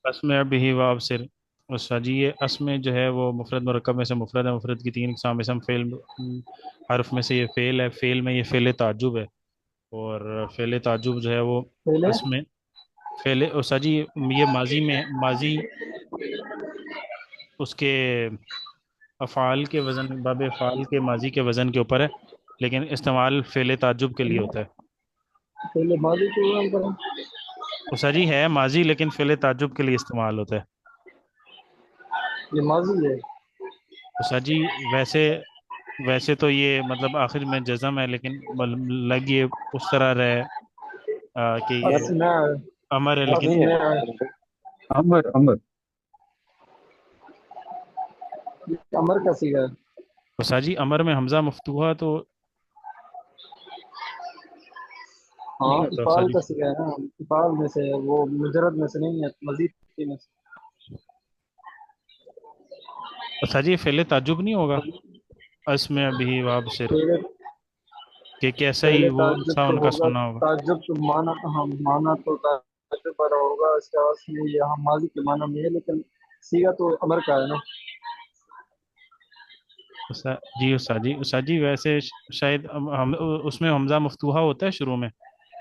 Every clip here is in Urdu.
اسمع بھی وابصر، اس جی یہ اسم جو ہے وہ مفرد مرکب میں سے مفرد ہے، مفرد کی تین اقسام، اسم فعل حرف میں سے یہ فعل ہے، فعل میں یہ فعل تعجب ہے، اور فعل تعجب جو ہے وہ پہلے اسم فعل اس جی یہ ماضی میں ماضی اس کے افعال کے وزن، باب افعال کے ماضی کے وزن کے اوپر ہے، لیکن استعمال فعل تعجب کے لیے ہوتا ہے۔ پہلے ماضی کو ہوا کریں. اس جی ہے ماضی لیکن فعل تعجب کے لیے استعمال ہوتا ہے۔ یہ ماضی ہے. اس جی ویسے ویسے تو یہ مطلب آخر میں جزم ہے، لیکن لگ یہ اس طرح رہے کہ یہ اسمع. امر ہے، لیکن اسمع. عمر عمر یہ امر کا صیغہ ہے. اس جی امر میں حمزہ مفتوحہ تو ہاں نہیں ہوتا اس افعال جی۔ کا صیغہ ہے نا. افعال میں سے ہے، وہ مجرد میں سے نہیں ہے، مزید میں سے. اس جی فعل تعجب نہیں ہوگا اسمع بھی وابصر، پہلے کہ کیسا ہی پہلے وہ تعجب سا تو ان کا ہوگا. سننا ہوگا۔ تعجب تو مانا، ہاں مانا تو تعجب والا ہوگا، اس کا اصل میں یہاں ماضی کے معنی میں ہے، لیکن صیغہ تو امر کا ہے نا. جی استاد جی، استاد جی ویسے شاید ہم اس میں حمزہ مفتوحہ ہوتا ہے شروع میں،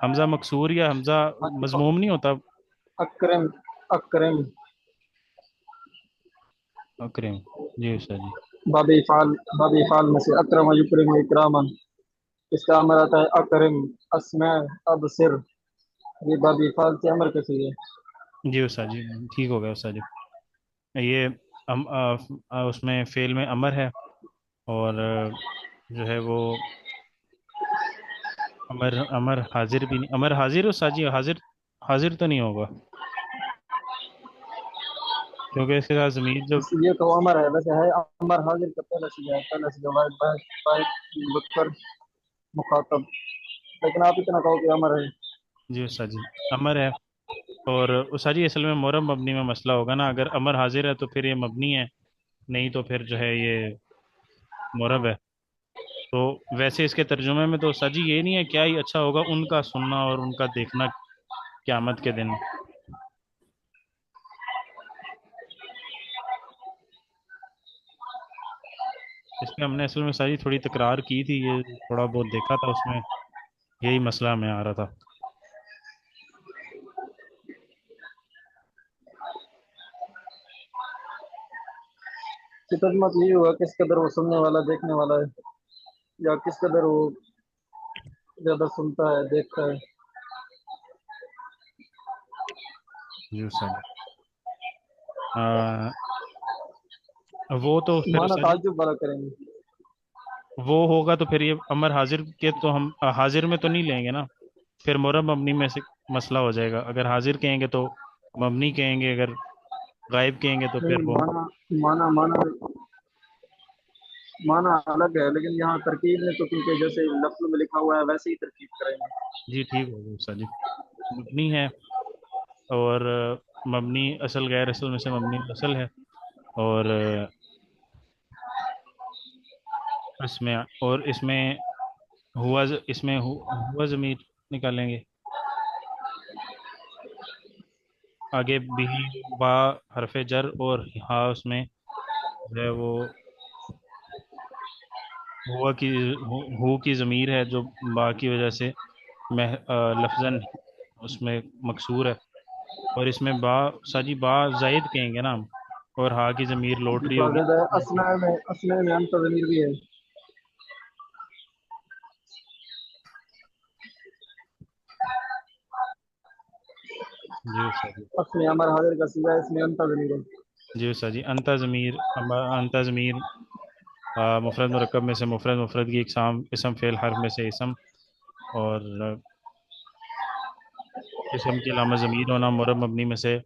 حمزہ مکسور یا حمزہ مضموم نہیں ہوتا؟ اکرم. اکرم. اکرم، جی استاد جی۔ باب افعال. باب افعال میں سے اکرم و یکرم اکراما، اس کا امر آتا ہے اکرم. اسمع. ابصر. یہ باب افعال سے امر کا صیغہ ہے. جی استاد جی ٹھیک ہو گیا استاد جی۔ یہ اس میں فعل میں امر ہے، اور جو ہے وہ امر امر حاضر بھی نہیں، امر حاضر استاد جی، حاضر حاضر تو نہیں ہوگا کیونکہ اس کے ساتھ ضمیر جو اس لیے تو امر ہے، ویسے ہے امر حاضر کا پہلا صیغہ ہے، پہلا صیغہ واحد واحد مذکر مخاطب، لیکن آپ اتنا کہو کہ امر ہے. جی استاد جی امر ہے، اور استاد جی اصل میں مورب مبنی میں مسئلہ ہوگا نا، اگر امر حاضر ہے تو پھر یہ مبنی ہے، نہیں تو پھر جو ہے یہ مورب ہے۔ تو ویسے اس کے ترجمے میں تو استاد جی یہ نہیں ہے، کیا ہی اچھا ہوگا ان کا سننا اور ان کا دیکھنا قیامت کے دن۔ اس میں ہم نے اصل میں ساری تھوڑی تکرار کی تھی، یہ تھوڑا بہت دیکھا تھا اس میں، یہی مسئلہ ہمیں آ رہا تھا۔ کہ ترجمہ تو یہی ہوگا کس قدر وہ سننے والا دیکھنے والا ہے، یا کس قدر وہ زیادہ سنتا ہے دیکھتا ہے. جی استاد جی وہ تو پھر مانا استاد جی تعجب والا کریں گے. وہ ہوگا تو پھر یہ امر حاضر کے تو ہم حاضر میں تو نہیں لیں گے نا، پھر مورب مبنی میں سے مسئلہ ہو جائے گا، اگر حاضر کہیں گے تو مبنی کہیں گے، اگر غائب کہیں گے تو پھر نہیں وہ مانا. مانا مانا مانا الگ ہے، لیکن یہاں ترکیب میں تو کیونکہ جیسے لفظ میں لکھا ہوا ہے ویسے ہی ترکیب کریں گے. جی ٹھیک ہوگا استاد جی۔ مبنی ہے، اور مبنی اصل غیر اصل میں سے مبنی اصل ہے، اور اس میں اس میں ہوا ضمیر نکالیں گے، آگے بھی با حرف جر، اور ہاں اس میں جو ہے وہ ہوا کی ہو کی ضمیر ہے جو با کی وجہ سے لفظاً اس میں مکسور ہے، اور اس میں با ساجی با زائد کہیں گے نا ہم، اور ہا کی ضمیر لوٹ رہی ہوگی۔ واجد ہے. اسماء میں انت ضمیر بھی ہے. جی استاد جی، اسماء امر حاضر کا صیغہ ہے، اس میں انت ضمیر ہے. جی استاد جی انتا ضمیر، انتا ضمیر مفرد مرکب میں سے مفرد، مفرد کی اقسام اسم فعل حرف میں سے اسم، اور اسم کی علامہ ضمیر ہونا، مرب مبنی میں سے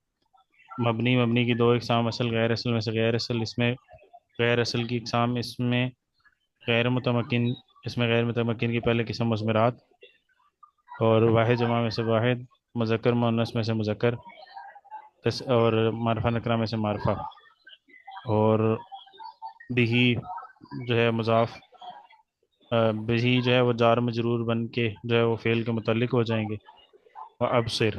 مبنی، مبنی کی دو اقسام اصل غیر اصل میں سے غیر اصل، اس میں غیر اصل کی اقسام، اس میں غیر متمکن، اس میں غیر متمکن کی پہلے قسم مضمرات، اور واحد جمع میں سے واحد، مذکر مؤنث میں سے مذکر، اور معرفہ نکرہ میں سے معرفہ، اور بہی جو ہے مضاف، بہی جو ہے وہ جار مجرور بن کے جو ہے وہ فعل کے متعلق ہو جائیں گے، اور ابصر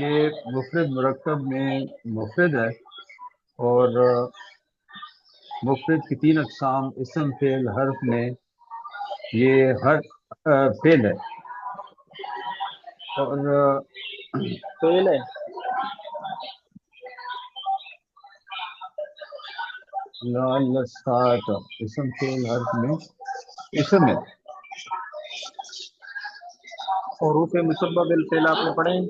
یہ مفرد مرکب میں مفرد ہے، اور مفرد کی 3 اقسام اسم فعل حرف میں یہ ہر فعل ہے، اور فعل ہے. لعل ساعت اسم فعل حرف میں اسم ہے. حروف مشبہ بالفعل آپ نے پڑھے ہیں؟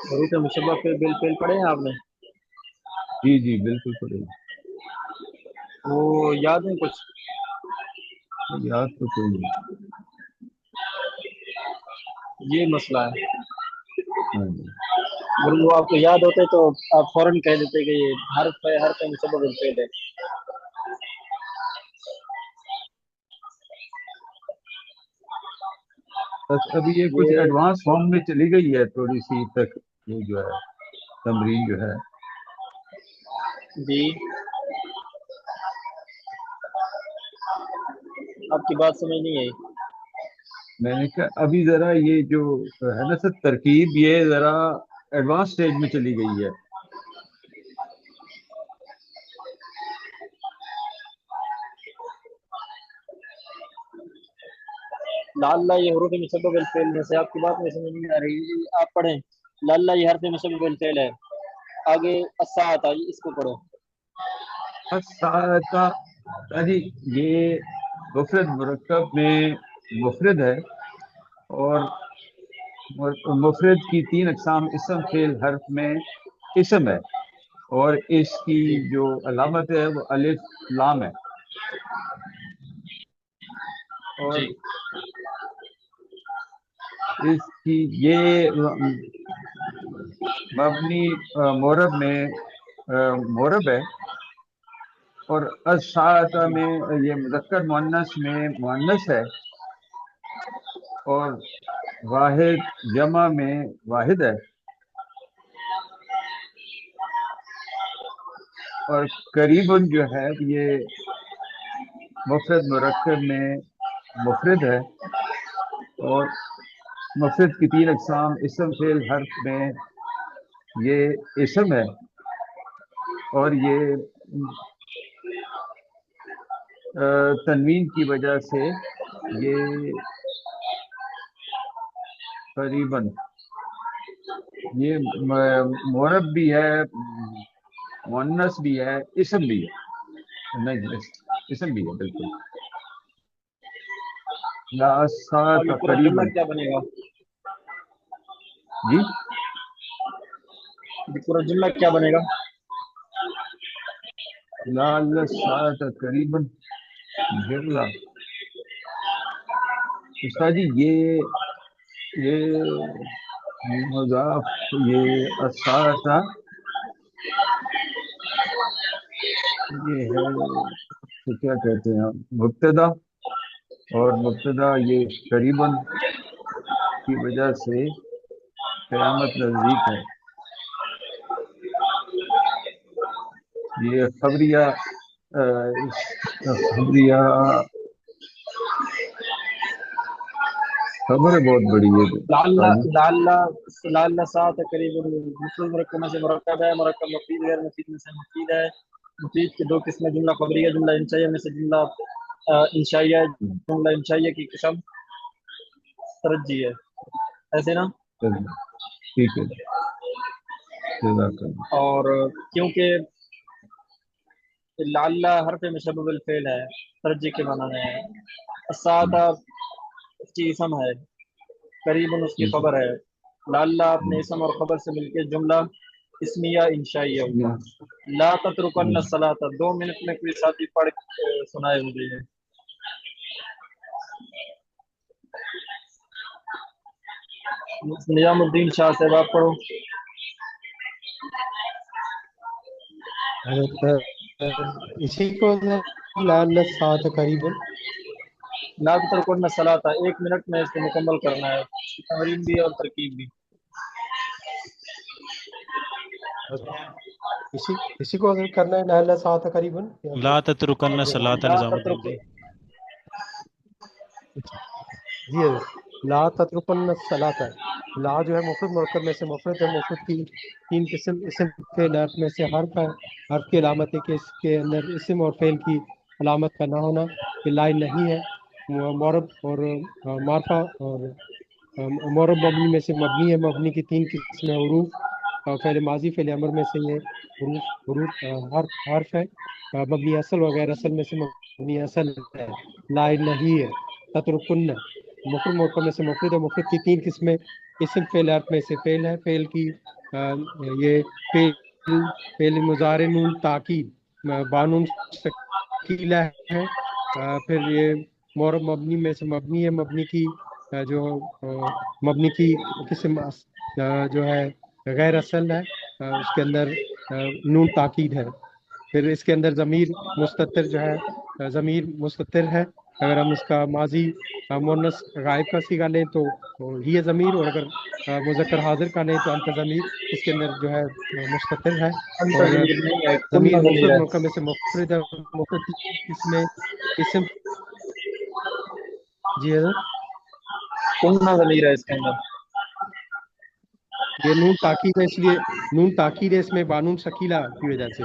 حروف مشبہ بالفعل پڑھے ہیں آپ نے؟ جی جی بالکل پڑے گا. وہ یاد ہے کچھ؟ یاد تو کوئی نہیں. یہ مسئلہ ہے. ہاں جی. اگر وہ آپ کو یاد ہوتے تو آپ فوراً کہہ دیتے کہ یہ حرف مشبہ بالفعل ہے. بس ابھی یہ کچھ یہ ایڈوانس فارم میں چلی گئی ہے تھوڑی سی تک، یہ جو ہے تمرین جو ہے. جی آپ کی بات سمجھ نہیں آئی. میں نے کہا ابھی ذرا یہ جو ہے نا سر ترکیب، یہ ذرا ایڈوانس سٹیج میں چلی گئی ہے. لعل یہ حروف مشبہ بالفعل میں سے آپ کی بات میں سمجھ نہیں آ رہی. آپ پڑھیں لعل یہ حرف مشبہ بالفعل ہے. آگے الساعۃ اس کو پڑھو. الساعة جی، یہ مفرد مرکب میں مفرد ہے، اور مفرد کی 3 اقسام اسم فعل حرف میں اسم ہے، اور اس کی جی جو علامت ہے وہ الف لام ہے. اور جی اس کی یہ مبنی مورب میں مورب ہے، اور الساعة میں یہ مذکر مؤنث میں مؤنث ہے، اور واحد جمع میں واحد ہے، اور قریباً جو ہے یہ مفرد مرکب میں مفرد ہے، اور مفرد کی 3 اقسام اسم فعل حرف میں یہ اسم ہے، اور یہ تنوین کی وجہ سے یہ قریباً یہ مورب بھی ہے، مؤنث بھی ہے، اسم بھی ہے. نہیں، اسم بھی ہے بالکل. لا آگے سات پورا جملہ قریباً. کیا بنے گا؟ جی یہ پورا جملہ کیا بنے گا؟ لا سات قریباً جملہ. استاد جی یہ مضاف، یہ اساتہ یہ ہے تو کیا کہتے ہیں مبتدا، اور مبتدا یہ قریباً کی وجہ سے قیامت نزدیک ہے. یہ خبریہ خبریہ خبر ہے بہت بڑی ہے. لعل استاد جی لعل لعل ساعت قریب مفرد مرکب میں سے مرکب ہے. مرکب مفید غیر مفید میں سے مفید ہے. مفید کے 2 قسمیں، جملہ خبریہ جملہ انشائیہ میں سے جملہ انشائیہ. جملہ انشائیہ کی قسم ترجی ہے، ایسے نا؟ چلیے ٹھیک ہے، جزاک اللہ. اور کیونکہ لعل حرف مشبہ بالفعل ہے، ترجی کے معنی میں ہے. الساعۃ اس کی اسم ہے، قریباً اس کی ٹھیک خبر ہے. لعل ہے. اپنے اسم اور خبر سے مل کے جملہ اسمیہ انشائیہ ہوا. لا تترکن الصلاۃ 2 منٹ میں کوئی ساتھی پڑھ سنائے مجھے. نظام الدین شاہ صاحب آپ پڑھو. اسی کو لعل الساعۃ قریب. لا تترکن الصلاۃ 1 منٹ میں اس کو مکمل کرنا ہے، تمرین بھی اور ترکیب بھی. اسی کو اگر کرنا ہے لعل الساعۃ قریب. لا تترکن صلاۃ لا نظام الدین تترک جی. جی لا تترکن الصلاۃ. لا جو ہے مفرد مرکب میں سے مفرد ہے. مفرد کی تین قسم: اسم فعل حرف میں سے حرف ہے. حرف کی علامت ہے کہ اس کے اندر اسم اور فعل کی علامت کا نہ ہونا. یہ لا نہیں ہے. معرب اور معرفہ اور معرب مبنی میں سے مبنی ہے. مبنی کی تین قسمیں: حروف، فعل ماضی، فعل امر میں سے یہ حروف حرف ہے. مبنی اصل وغیرہ اصل میں سے مبنی اصل ہے. لا نہیں ہے. تترکن مفرد مرکب میں سے مفرد ہے. مفرد کی تین قسمیں: اسم فعل حرف میں سے فعل ہے. فعل کی یہ فعل مضارع نون تاکید بانون شکیلہ ہے. پھر یہ معرب مبنی میں سے مبنی ہے. مبنی کی جو مبنی کی قسم جو ہے غیر اصل ہے. اس کے اندر نون تاکید ہے. پھر اس کے اندر ضمیر مستتر جو ہے ضمیر مستتر ہے. اگر ہم اس کا ماضی مونس غائب کا صیغہ لیں تو ہی ضمیر، اور اگر مذکر حاضر کا لیں تو انت ضمیر اس کے اندر جو ہے مستتر ہے. انت اور ضمیر نہیں ہے، ضمیر کنہ ضمیر مفرد ہے. مرکب میں سے مفرد ہے. مفرد کی اس میں اسم. جی حضرت، کنہ ضمیر ہے اس کے اندر. یہ نون تاکید ہے، اس لیے نون تاکید ہے اس میں بانون شکیلہ کی وجہ سے.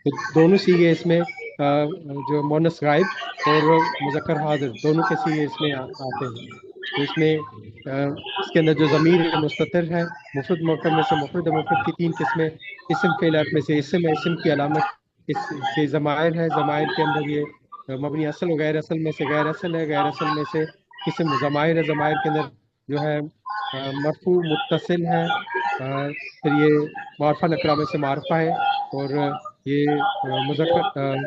تو دونوں سیغے اس میں جو مونس غائب اور مذکر حاضر دونوں کے سیغے اس میں آتے ہیں. تو اس میں اس کے اندر جو ضمیر مستتر ہے مفرد مرکب میں سے مفرد ہے. مفرد کی تین قسمیں: اسم فعل حرف میں سے اسم ہے. اسم کی علامت اس سے ضمائر ہے. ضمائر کے اندر یہ مبنی اصل و غیر اصل میں سے غیر اصل ہے. غیر اصل میں سے قسم ضمائر ہے. ضمائر کے اندر جو ہے مرفوع متصل ہے. پھر یہ معرفہ نکرہ میں سے معرفہ ہے. اور یہ مذکر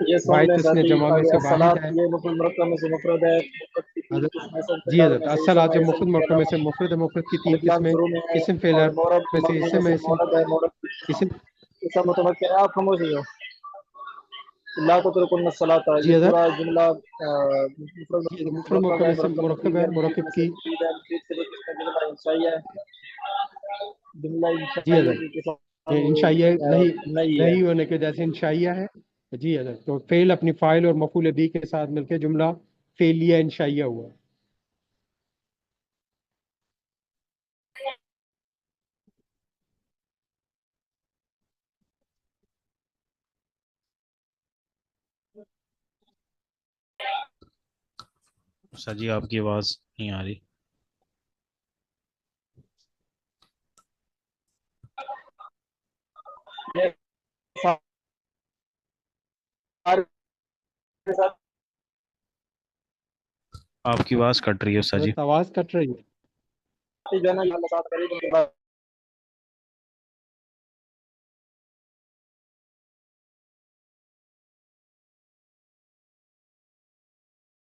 یہ سن واحد لیں اسم ساتھی، جمع میں سے واحد الصلاۃ ہے. یہ مفرد مرکب میں سے مفرد ہے. مفرد کی تین حضرت قسمیں: اسم فعل جی حرف حضرت، میں سے اسم الصلاۃ ہے. جو اسم مفرد کی مرکب میں سے علامت مفرد ہے. مفرد کی تین الف لام قسمیں: شروع میں ہے. اسم فعل اور حرف مورب میں سے مبنی میں اسم ہے. سے مورد ہے. مورب اسم اسم متمکن ہے. آپ خاموش ہی ہو. لا تتركن الصلاة، جی یہ حضرت. پورا جملہ مفرد جی حضرت، مفرد مرکب مرکب ہے. میں سے مرکب مرکب مفید ہے. ہے. مفید مرکب میں سے کی مفید ہے. مفید سے اس کا جملہ انشائی ہے. جملہ جی انشائیہ حضرت، کی قسم انشائیہ نہیں ہے. نہیں ہونے کی وجہ سے انشائیہ ہے. جی حضرت، تو فعل اپنی فاعل اور مفعول بھی کے ساتھ مل کے جملہ فعلیہ انشائیہ ہوا. سر جی آپ کی آواز نہیں آ رہی. یہ سارے کے ساتھ آپ کی آواز کٹ رہی ہے سر جی. حضرت آواز کٹ رہی ہے. جو ہے نا، اللہ تعالیٰ قریب ان کے بعد